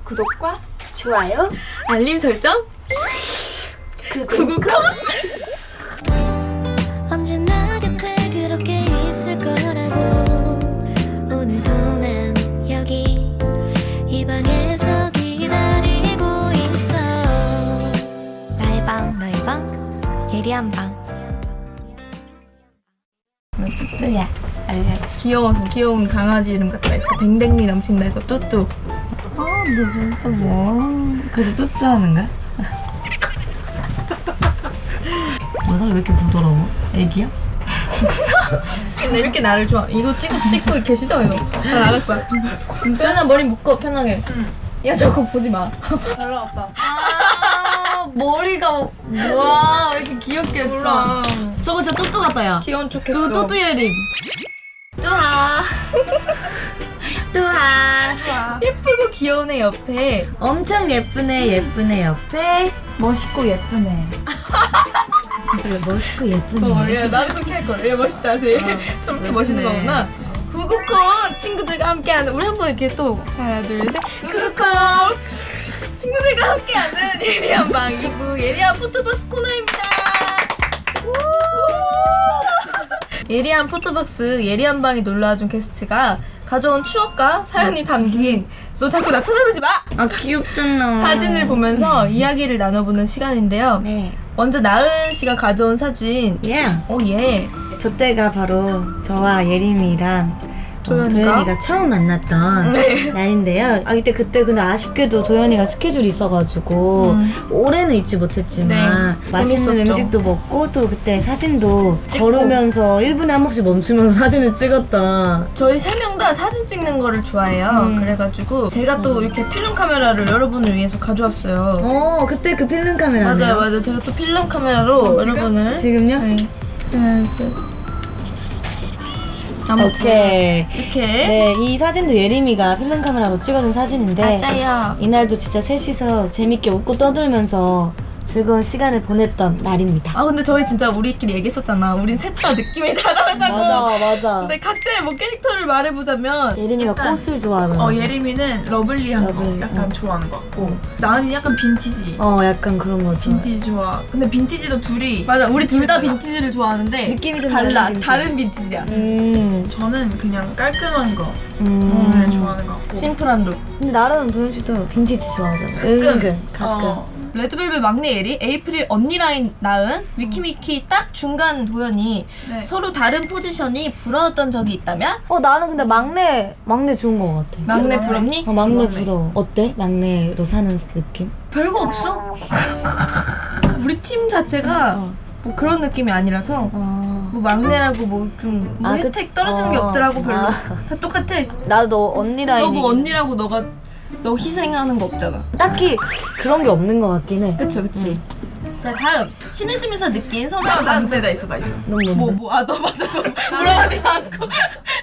구독과 좋아요, 알림 설정 구구콘. 언제나 곁에 그렇게 있을 거라고. 오늘도 난 여기 이 방에서 기다리고 있어. 나의 방 너의 방 예리한 방. 뚜뚜야 알려야지. 귀여운 강아지 이름 같다 해서 뱅뱅미 넘친다 해서 뚜뚜. 너 또 뭐? 그래서 뚜뚜 하는 거야? 너가 왜 이렇게 부드러워? 애기야? 근데 이렇게 나를 좋아. 이거 찍고 계시죠 이거? 나 나갈 거야. 편한 머리 묶어 편하게. 야 저거 보지 마. 잘 나왔다. 아 머리가 와 왜 이렇게 귀엽게 했어? 저거 진짜 뚜뚜 같다 야. 귀여운 척했어. 저거 뚜뚜 예림. 뚜하. 뚜하. 예쁘고 귀여운 애 옆에 엄청 예쁜 애 옆에 멋있고 예쁘네. 그래 멋있고 예쁜 애. 야 나도 그렇게 할 거야. 야 멋있다 지. 저렇게 멋있는 거구나. 구구콘 친구들과 함께하는 우리 한번 이렇게 또 하나 둘 셋 구구콘 친구들과 함께하는 예리한 방 2부 예리한 포토박스 코너입니다. 예리한 포토박스 예리한 방에 놀러와준 게스트가 가져온 추억과 사연이 담긴 너 자꾸 나 쳐다보지 마! 아 귀엽잖아. 사진을 보면서 이야기를 나눠보는 시간인데요. 네. 먼저 나은 씨가 가져온 사진. 예. 오 예. 저 때가 바로 저와 예림이랑 도연이가 처음 만났던 네. 날인데요. 아 그때 근데 아쉽게도 도연이가 스케줄이 있어가지고 올해는 잊지 못했지만 네, 맛있는 재밌었죠. 음식도 먹고 또 그때 사진도 찍고. 걸으면서 1분에 한 번씩 멈추면서 사진을 찍었다. 저희 세 명 다 사진 찍는 거를 좋아해요. 그래가지고 제가 또 이렇게 필름 카메라를 여러분을 위해서 가져왔어요. 그때 그 필름 카메라. 맞아요. 제가 또 필름 카메라로 여러분을 지금요? 네. 아무튼 오케이. 이렇게 네, 이 사진도 예림이가 필름 카메라로 찍어준 사진인데 맞아요. 이날도 진짜 셋이서 재밌게 웃고 떠들면서 즐거운 시간을 보냈던 날입니다. 아 근데 저희 진짜 우리끼리 얘기했었잖아. 우린 셋 다 느낌이 다 다르다고. 맞아. 근데 각자의 뭐 캐릭터를 말해보자면 예림이가 약간 꽃을 좋아하는. 예림이는 러블리한 러블리. 거 약간 좋아하는 것 같고 나은이 약간 빈티지 약간 그런 거죠. 빈티지 좋아. 근데 빈티지도 둘이 맞아. 우리 둘 다 빈티지를 좋아하는데 느낌이 좀 달라. 다른 빈티지. 다른 빈티지야. 저는 그냥 깔끔한 거를 음. 좋아하는 것 같고 심플한 룩. 근데 나랑 도현 씨도 빈티지 좋아하잖아. 은근 가끔. 레드벨벳 막내 예리, 에이프릴 언니 라인 나은, 위키미키 딱 중간 도연이 네. 서로 다른 포지션이 부러웠던 적이 있다면? 나는 근데 막내 좋은 거 같아. 막내 부럽니? 막내 부러워. 어때? 막내로 사는 느낌? 별거 없어. 우리 팀 자체가 뭐 그런 느낌이 아니라서 뭐 막내라고 뭐 좀 아, 혜택 떨어지는 게 없더라고 별로. 아. 다 똑같아. 나도 너 언니 라인. 너 뭐 언니라고 너 희생하는 거 없잖아. 딱히 그런 게 없는 것 같긴 해. 그치. 자 다음 친해지면서 느낀 서로의 나 감정. 나 있어 넌 뭔데? 너 맞아. 너 물어보지도 않고.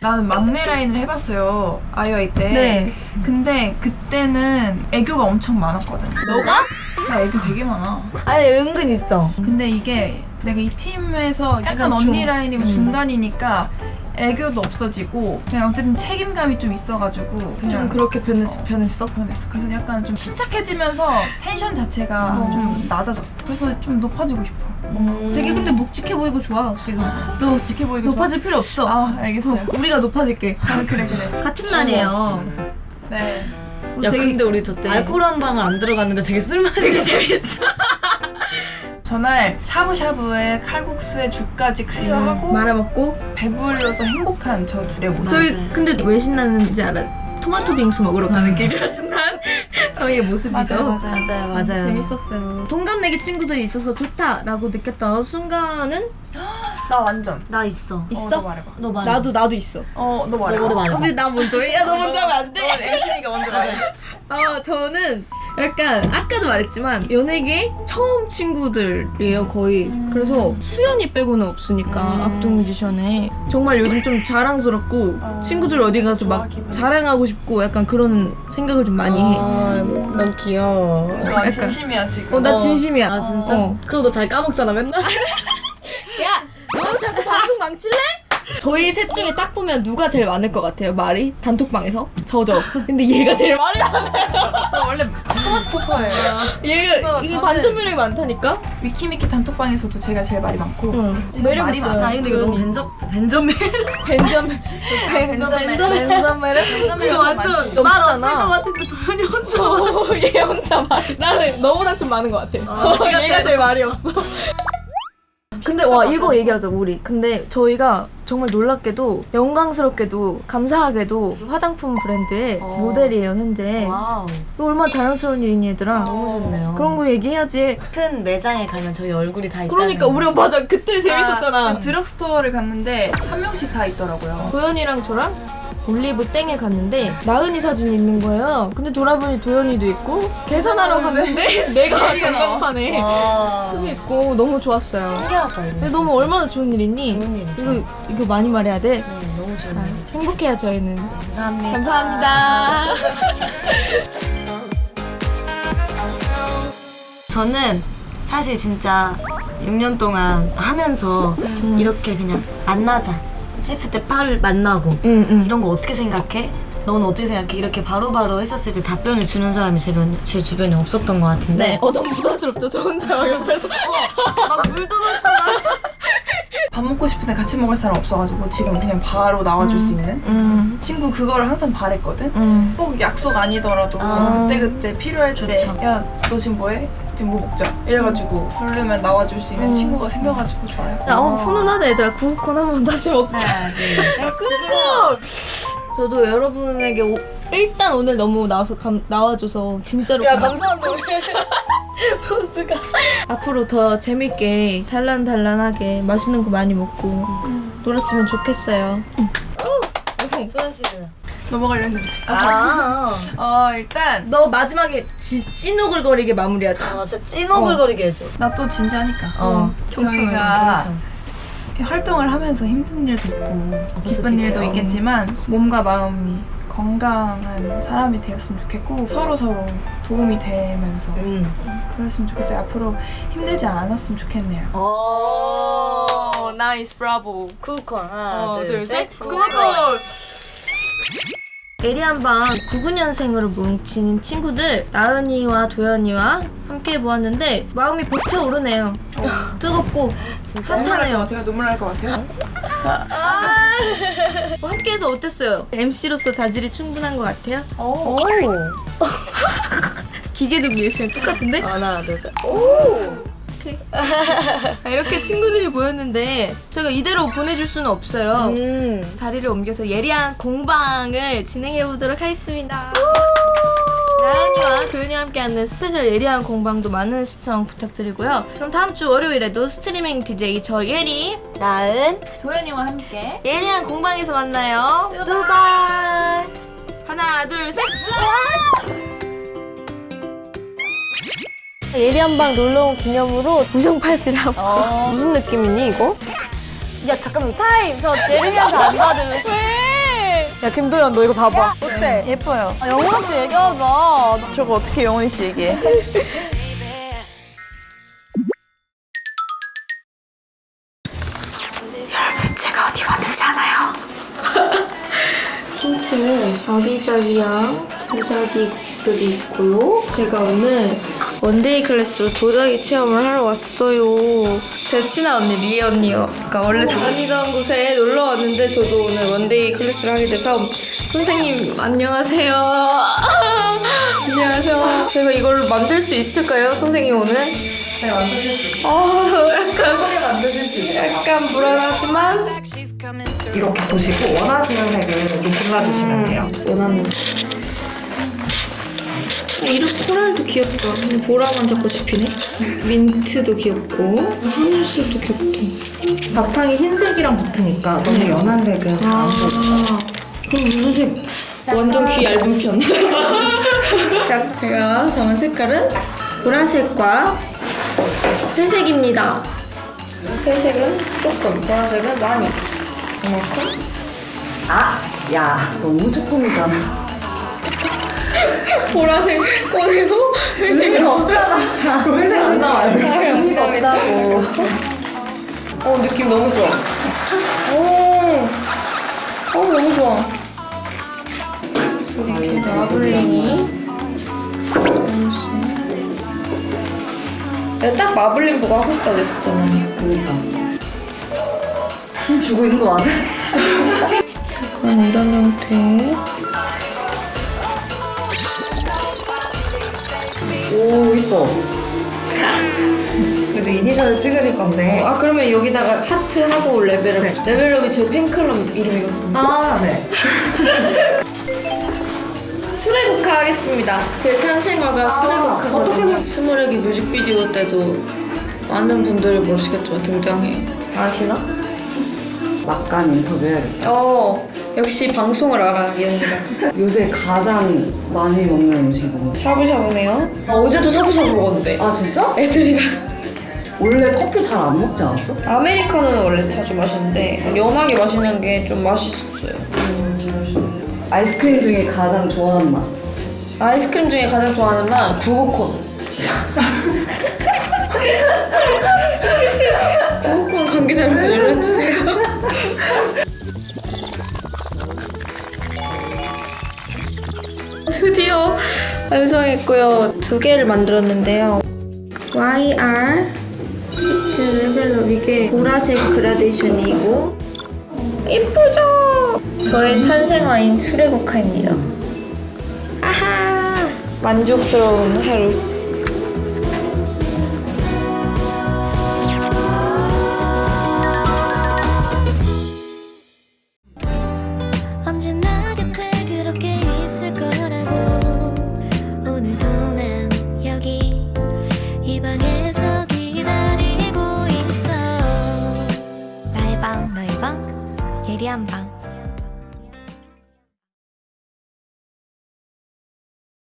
나는 막내 라인을 해봤어요 아이와이 때. 네. 근데 그때는 애교가 엄청 많았거든. 너가? 나 애교 되게 많아. 아니 은근 있어. 근데 이게 내가 이 팀에서 약간 언니 라인이고 중간이니까 애교도 없어지고 그냥 어쨌든 책임감이 좀 있어가지고 그냥 좀 그렇게 변했어? 변했어. 그래서 약간 좀 침착해지면서 텐션 자체가 좀 낮아졌어. 그래서 좀 높아지고 싶어. 되게 근데 묵직해 보이고 좋아 지금. 너 지켜 보이고 높아질 필요 없어. 알겠어요. 우리가 높아질게. 그래. 같은 날이에요. 네. 야 되게- 근데 우리 저때 알코올 한 방울 안 들어갔는데 되게 술맛이 되게 재밌어. 전날 샤브샤브에 칼국수에 죽까지 클리어하고 말아먹고. 배불러서 행복한 저 둘의 모습. 저희 근데 왜 신나는지 알아? 토마토 빙수 먹으러 가는 길이라 신난 저희의 모습이죠. 맞아요. 재밌었어요. 동갑내기 친구들이 있어서 좋다라고 느꼈던 순간은 나 완전. 나 있어. 너 있어? 말해봐. 너 말해. 나도 있어. 너 말해봐. 너 말해봐. 근데 나 먼저 해. 야, 너 먼저 하면 안 돼. 너 엠신이가 먼저 말해. 저는 약간 아까도 말했지만 연예계 처음 친구들이에요 거의. 그래서 수연이 빼고는 없으니까 악동 뮤지션에 정말 요즘 좀 자랑스럽고 친구들 어디 가서 좋아, 막 기분이. 자랑하고 싶고 약간 그런 생각을 좀 많이 해. 넌 귀여워. 나 진심이야 지금. 나 진심이야. 아 진짜? 어. 그럼 너 잘 까먹잖아 맨날. 야, 너 자꾸 방송 망칠래? 저희 셋 중에 딱 보면 누가 제일 많을 것 같아요? 말이? 단톡방에서? 저죠. 근데 얘가 제일 말이 많아요. 저 원래 이게 저는 반전 매력이 많다니까? 위키미키 단톡방에서도 제가 제일 말이 많고 제가 매력 말이 있어요. 많아. 아 근데 이거 너무 벤저맨 벤저맨 이거 완전 넘치잖아. 말 없을 것 같은데 도현이 혼자 얘 혼자 말. 나는 너보다 좀 많은 것 같아. 얘가 제일 말이 없어. 근데 와 이거 얘기하자 우리. 근데 저희가 정말 놀랍게도 영광스럽게도 감사하게도 화장품 브랜드의 모델이에요 현재. 와우 이거 얼마나 자랑스러운 일이니 얘들아. 너무 좋네요. 그런 거 얘기해야지. 큰 매장에 가면 저희 얼굴이 다 있다는 그러니까 우리가 맞아 그때 재밌었잖아. 드럭스토어를 갔는데 한 명씩 다 있더라고요. 도현이랑 저랑 올리브 땡에 갔는데 나은이 사진이 있는 거예요. 근데 돌아보니 도현이도 있고 계산하러 갔는데 내가 전광판에 와 그게 있고 너무 좋았어요. 신기하다 이거 근데 너무 얼마나 좋은 일이니? 좋은 일이죠. 이거 많이 말해야 돼. 네 너무 좋은 아, 일이죠. 행복해요 저희는. 감사합니다. 감사합니다. 저는 사실 진짜 6년 동안 하면서 이렇게 그냥 만나자 했을 때 팔을 만나고 이런 거 어떻게 생각해? 넌 어떻게 생각해? 이렇게 바로바로 했었을 때 답변을 주는 사람이 제 주변에 없었던 것 같은데 네. 너무 부담스럽죠. 저 혼자 옆에서. 막 물도 넣고 밥 먹고 싶은데 같이 먹을 사람 없어가지고 지금 그냥 바로 나와줄 수 있는 친구 그걸 항상 바랬거든. 꼭 약속 아니더라도 그때 필요할 때 좋죠. 야 너 지금 뭐해? 지금 뭐 먹자 이래가지고 부르면 나와줄 수 있는 친구가 생겨가지고 좋아요. 야, 훈훈하다 얘들아. 구우콘 한번 다시 먹자. 하나 둘셋 구우콘! 저도 여러분에게 일단 오늘 너무 나와줘서 진짜로 감사합니다. 포즈가 앞으로 더 재밌게 단란단란하게 맛있는 거 많이 먹고 놀았으면 좋겠어요. 소연 씨는 넘어가려 했는데. 일단 너 마지막에 찐오글거리게 마무리하자. 진짜 찐오글거리게 해줘. 나 또 진지하니까. 총청을 저희가 활동을 하면서 힘든 일도 있고 기쁜 일도 있겠지만 몸과 마음이 건강한 사람이 되었으면 좋겠고 서로 도움이 되면서 그랬으면 좋겠어요. 앞으로 힘들지 않았으면 좋겠네요. 오 나이스 브라보. 쿠콘 하나 둘셋 구우콘! 예리한방 99년생으로 뭉친 친구들 나은이와 도연이와 함께 해보았는데 마음이 벅차오르네요. 뜨겁고 핫하네요. 눈물 날 것 같아요. 함께해서 어땠어요? MC로서 자질이 충분한 것 같아요? 오 기계적 리액션 똑같은데? 하나 둘셋 오케이. 이렇게 친구들이 보였는데 제가 이대로 보내줄 수는 없어요. 자리를 옮겨서 예리한 공방을 진행해보도록 하겠습니다. 나은이와 도윤이와 함께하는 스페셜 예리한 공방도 많은 시청 부탁드리고요. 그럼 다음 주 월요일에도 스트리밍 DJ 저 예리 나은 도현이와 함께 예리한 공방에서 만나요. 두바이 하나 둘 셋. 예리한방 놀러온 기념으로 무정팔찌랑 무슨 느낌이니 이거? 야 잠깐만 타임 저 내리면서 안 받을래 왜? 야 김도연 너 이거 봐봐. 어때? 예뻐요. 영훈 씨 얘기하자. 저거 어떻게 영훈 씨 얘기해? 제가 어디 왔는지 아나요? 힌트는 아기자기한 도자기들이 있고요. 제가 오늘 원데이 클래스로 도자기 체험을 하러 왔어요. 제 친한 언니 리에 언니요. 그러니까 원래 다니던 곳에 놀러 왔는데 저도 오늘 원데이 클래스를 하게 돼서 선생님 안녕하세요. 안녕하세요. 제가 이걸 만들 수 있을까요, 선생님 오늘? 네, 만드실 수 있어요. 약간 불안하지만 이렇게 보시고 원하시는 색을 여기 골라주시면 돼요. 원하는 색. 이렇게 코랄도 귀엽다. 근데 보라만 자꾸 짚히네. 민트도 귀엽고 하늘색도 귀엽다. 바탕이 흰색이랑 붙으니까 너무 연한 색은 잘 안 보여요. 그럼 무슨 색? 완전 귀 얇은 편. 제가 정한 색깔은 보라색과 회색입니다. 회색은 조금, 보라색은 많이. 이만큼. 야 너무 조금이잖아 보라색 꺼내고 회색은 없잖아. 회색 안 나와요. 의미가 없다고. 느낌 너무 좋아. 너무 좋아. 이렇게 마블링이 내가 딱 마블링 보고 하고 싶다고 했었잖아. 그러니까 힘 주고 있는 거 맞아? 그럼 이런 형태. 오 이뻐. 그래도 이니셜 찍을 건데. 아 그러면 여기다가 하트 하고 레벨업. 레벨업이 제 팬클럽 이름이거든요. 아 네. 수레국화 하겠습니다. 제 탄생화가 수레국화거든요. 스물애기 뮤직비디오 때도 많은 분들이 모르시겠지만 등장해. 아시나? 막간 인터뷰 해야겠다. 역시 방송을 알아 이 언니가. 요새 가장 많이 먹는 음식은? 샤브샤브네요. 어제도 샤브샤브 먹었는데. 아 진짜? 애들이랑. 원래 커피 잘 안 먹지 않았어? 아메리카노는 원래 자주 마시는데 연하게 마시는 게 좀 맛있었어요. 아이스크림 중에 가장 좋아하는 맛? 아이스크림 중에 가장 좋아하는 맛 구구콘. 구구콘 관계자 여러분 연락주세요. 드디어 완성했고요. 2개를 만들었는데요. YR 히트 레벨업, 이게 보라색 그라데이션이고 이쁘죠? 저의 탄생화인 수레국화입니다. 아하! 만족스러운 하루.